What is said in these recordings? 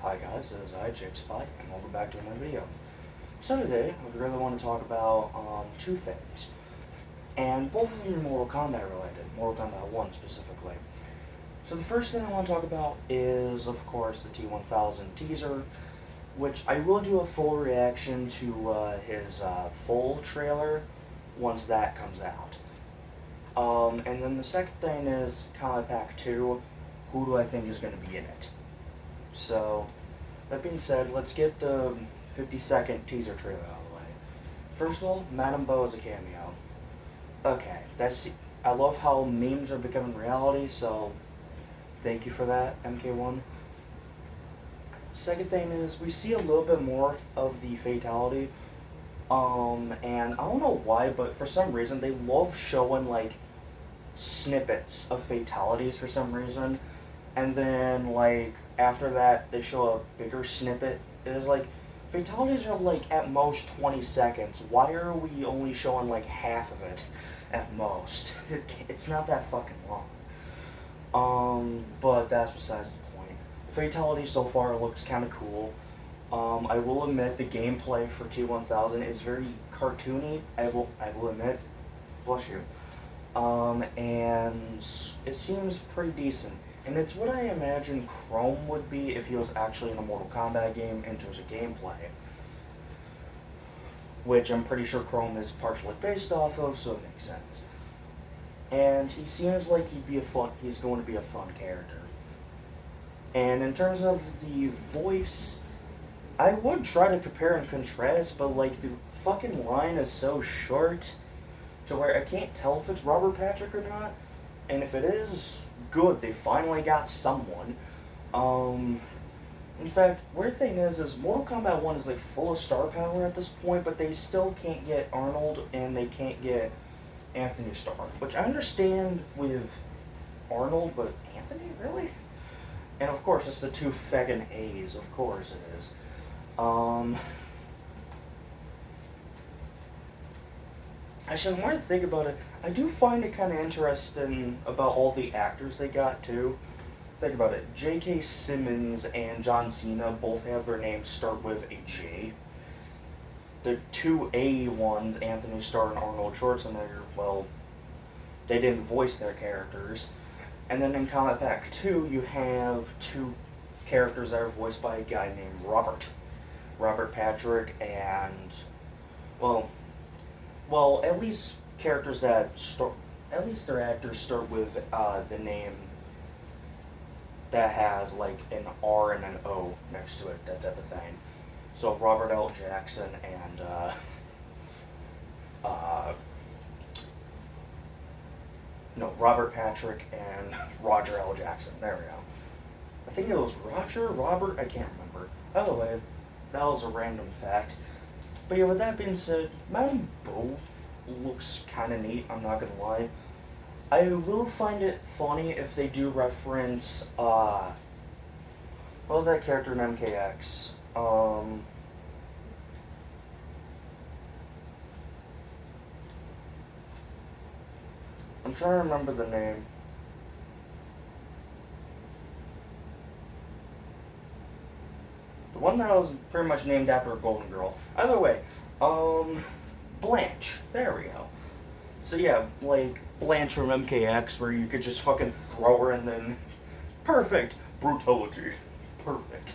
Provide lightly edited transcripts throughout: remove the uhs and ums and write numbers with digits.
Hi guys, this is Spike, and welcome back to another video. So today, we really want to talk about two things, and both of them are Mortal Kombat related, Mortal Kombat 1 specifically. So the first thing I want to talk about is, of course, the T-1000 teaser, which I will do a full reaction to his full trailer once that comes out. And then the second thing is Combat Pack 2, who do I think is going to be in it? So, that being said, let's get the 50-second teaser trailer out of the way. First of all, Madame Bo is a cameo. Okay, I love how memes are becoming reality, so thank you for that, MK1. Second thing is, we see a little bit more of the fatality, and I don't know why, but for some reason, they love showing, like, snippets of fatalities for some reason. And then, like, after that, they show a bigger snippet. It is like, fatalities are, like, at most 20 seconds. Why are we only showing, like, half of it at most? It's not that fucking long. But that's besides the point. Fatality so far looks kind of cool. I will admit the gameplay for T-1000 is very cartoony. I will admit. Bless you. And it seems pretty decent. And it's what I imagine Chrome would be if he was actually in a Mortal Kombat game in terms of gameplay. Which I'm pretty sure Chrome is partially based off of, so it makes sense. And he seems like he's going to be a fun character. And in terms of the voice, I would try to compare and contrast, but like the fucking line is so short to where I can't tell if it's Robert Patrick or not. And if it is, good, they finally got someone. In fact, weird thing is Mortal Kombat 1 is like full of star power at this point, but they still can't get Arnold and they can't get Anthony Starr. Which I understand with Arnold, but Anthony, really? And of course, it's the two fucking A's, of course it is. Actually, the more I think about it, I do find it kind of interesting about all the actors they got, too. Think about it. J.K. Simmons and John Cena both have their names start with a J. The two A ones, Anthony Starr and Arnold Schwarzenegger, well, they didn't voice their characters. And then in Combat Pack 2, you have two characters that are voiced by a guy named Robert Patrick, and, well, at least characters that at least their actors start with the name that has like an R and an O next to it, that type of thing. So Robert L. Jackson and Robert Patrick and Roger L. Jackson. There we go. I think it was Robert, I can't remember. Either way, that was a random fact. But yeah, with that being said, Madame Bo looks kind of neat, I'm not gonna lie. I will find it funny if they do reference, what was that character in MKX? I'm trying to remember the name. The one that was pretty much named after a golden girl. Either way, Blanche. There we go. So yeah, like Blanche from MKX, where you could just fucking throw her and then perfect brutality, perfect.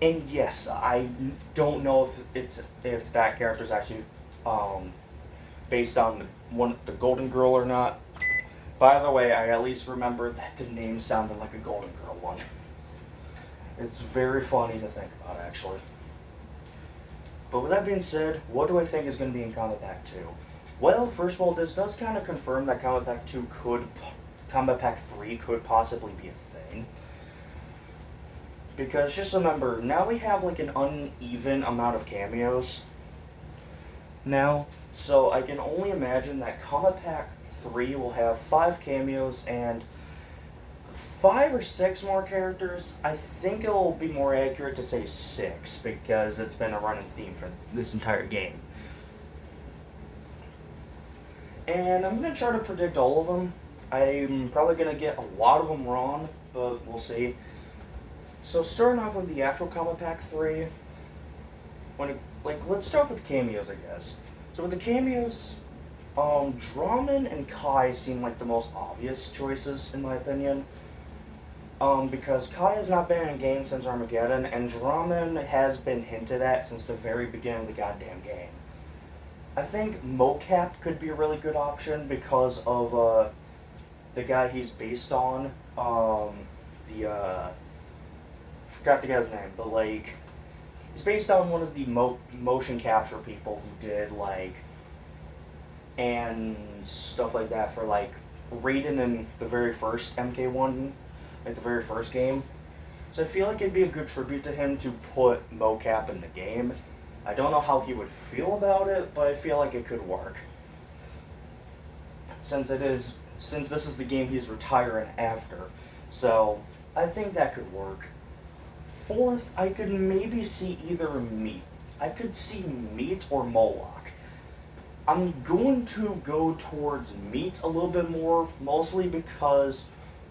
And yes, I don't know if that character is actually based on the Golden Girl or not. By the way, I at least remember that the name sounded like a Golden Girl one. It's very funny to think about, actually. But with that being said, what do I think is going to be in Combat Pack 2? Well, first of all, this does kind of confirm that Combat Pack 3 could possibly be a thing. Because just remember, now we have like an uneven amount of cameos now. So I can only imagine that Combat Pack 3 will have 5 cameos and 5 or 6 more characters. I think it'll be more accurate to say 6 because it's been a running theme for this entire game. And I'm going to try to predict all of them. I'm probably going to get a lot of them wrong, but we'll see. So starting off with the actual Combat Pack 3, let's start with cameos, I guess. So with the cameos, Drummond and Kai seem like the most obvious choices, in my opinion. Because Kai has not been in a game since Armageddon, and Drummond has been hinted at since the very beginning of the goddamn game. I think Mocap could be a really good option because of the guy he's based on. Forgot the guy's name, but like, he's based on one of the motion capture people who did like, and stuff like that for like Raiden in the very first MK1, like the very first game. So I feel like it'd be a good tribute to him to put mocap in the game. I don't know how he would feel about it, but I feel like it could work. Since this is the game he's retiring after. So I think that could work. Fourth, I could maybe see either Meat. I could see Meat or Moloch. I'm going to go towards Meat a little bit more, mostly because,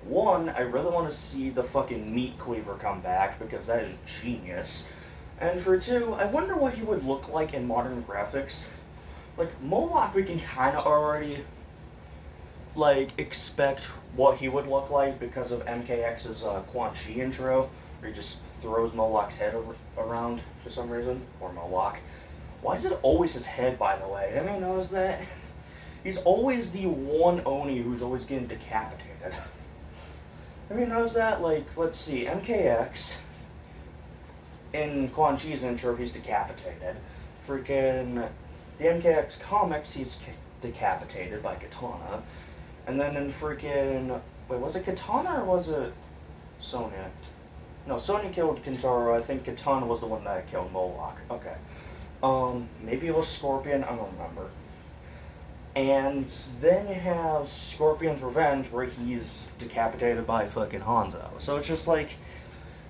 one, I really want to see the fucking Meat Cleaver come back, because that is genius. And for two, I wonder what he would look like in modern graphics. Like, Moloch we can kind of already, like, expect what he would look like because of MKX's Quan Chi intro, where he just throws Moloch's head around for some reason. Or Moloch. Why is it always his head, by the way? Anyone knows that? He's always the one Oni who's always getting decapitated. Anyone knows that? Like, let's see, MKX, in Quan Chi's intro, he's decapitated. Freaking, the MKX comics, he's decapitated by Katana. And then in freaking, wait, was it Katana or was it Sonya? No, Sonya killed Kintaro. I think Katana was the one that killed Moloch. Okay. Maybe it was Scorpion, I don't remember. And then you have Scorpion's Revenge, where he's decapitated by fucking Hanzo. So it's just like,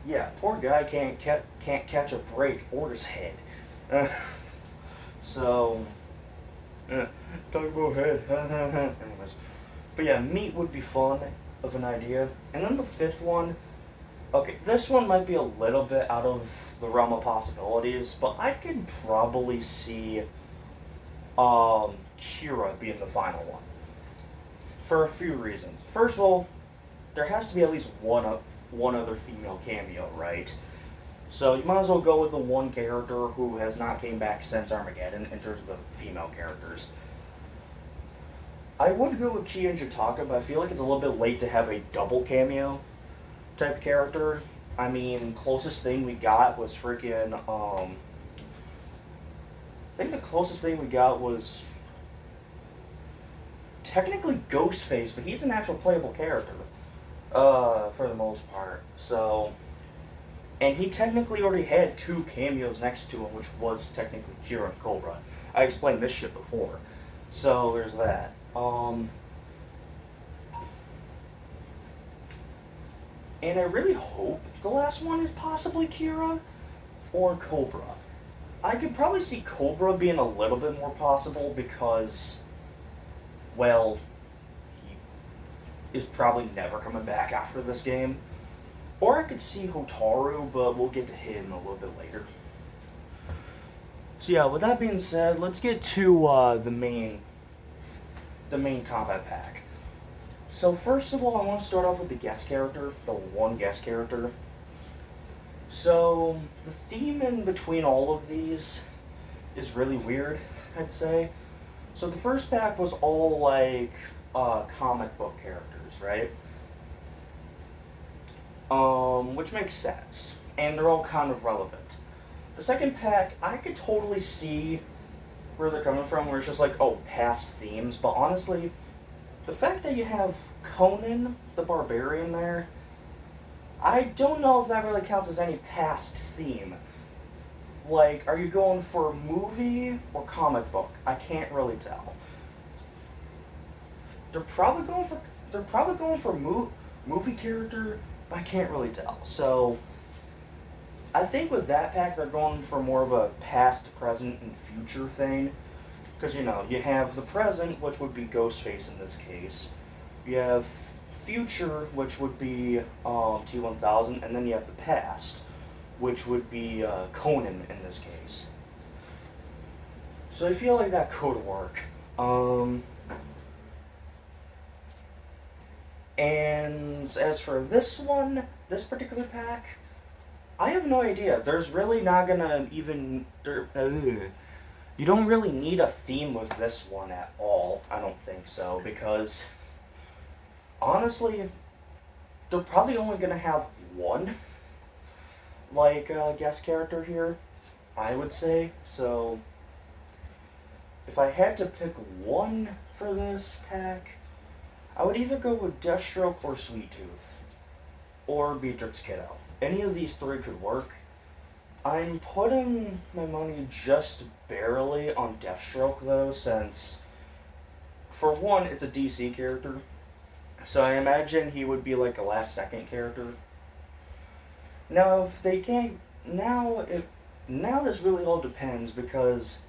yeah, poor guy can't catch a break or his head. So, talk about head. Anyways, but yeah, Meat would be fun of an idea. And then the fifth one. Okay, this one might be a little bit out of the realm of possibilities, but I could probably see Kira being the final one. For a few reasons. First of all, there has to be at least one other female cameo, right? So you might as well go with the one character who has not came back since Armageddon in terms of the female characters. I would go with Ki and Jitaka, but I feel like it's a little bit late to have a double cameo type of character. I mean, closest thing we got was freaking, I think the closest thing we got was technically Ghostface, but he's an actual playable character, for the most part. So, and he technically already had two cameos next to him, which was technically Kira and Cobra. I explained this shit before. So, there's that. And I really hope the last one is possibly Kira or Cobra. I could probably see Cobra being a little bit more possible because, well, he is probably never coming back after this game. Or I could see Hotaru, but we'll get to him a little bit later. So yeah, with that being said, let's get to the main combat pack. So first of all, I want to start off with the guest character, the one guest character. So the theme in between all of these is really weird, I'd say. So the first pack was all like comic book characters, right? Which makes sense, and they're all kind of relevant. The second pack, I could totally see where they're coming from, where it's just like, oh, past themes, but honestly, the fact that you have Conan the Barbarian there, I don't know if that really counts as any past theme. Like, are you going for movie or comic book? I can't really tell. They're probably going for movie character, but I can't really tell. So I think with that pack, they're going for more of a past, present, and future thing. Because, you know, you have the present, which would be Ghostface in this case. You have future, which would be T1000, and then you have the past, which would be Conan in this case. So I feel like that could work. And as for this one, this particular pack, I have no idea. There's really not gonna even. You don't really need a theme with this one at all. I don't think so, because honestly, they're probably only gonna have one, like, guest character here, I would say. So, if I had to pick one for this pack, I would either go with Deathstroke or Sweet Tooth, or Beatrix Kiddo. Any of these three could work. I'm putting my money just barely on Deathstroke, though, since, for one, it's a DC character, so I imagine he would be like a last-second character. Now, if they can't... Now this really all depends, because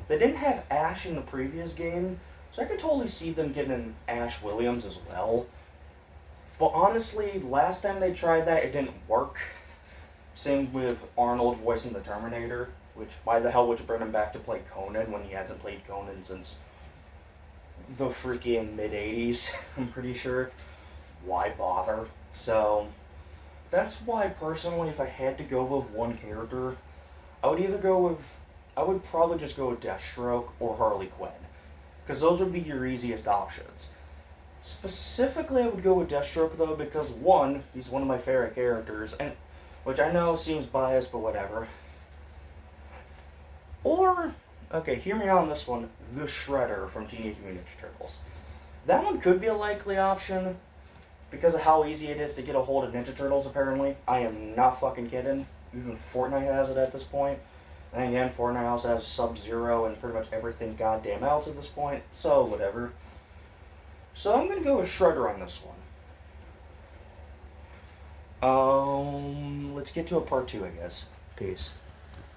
they didn't have Ash in the previous game, so I could totally see them getting an Ash Williams as well. But honestly, last time they tried that, it didn't work. Same with Arnold voicing the Terminator, which, why the hell would you bring him back to play Conan when he hasn't played Conan since the freaking mid-80s, I'm pretty sure. Why bother? So, that's why, personally, if I had to go with one character, I would probably just go with Deathstroke or Harley Quinn, because those would be your easiest options. Specifically, I would go with Deathstroke, though, because, one, he's one of my favorite characters, and which I know seems biased, but whatever. Or, okay, hear me out on this one, the Shredder from Teenage Mutant Ninja Turtles. That one could be a likely option, because of how easy it is to get a hold of Ninja Turtles, apparently. I am not fucking kidding. Even Fortnite has it at this point. And again, Fortnite also has Sub-Zero and pretty much everything goddamn else at this point, so whatever. So I'm going to go with Shredder on this one. Let's get to a part 2, I guess. Peace.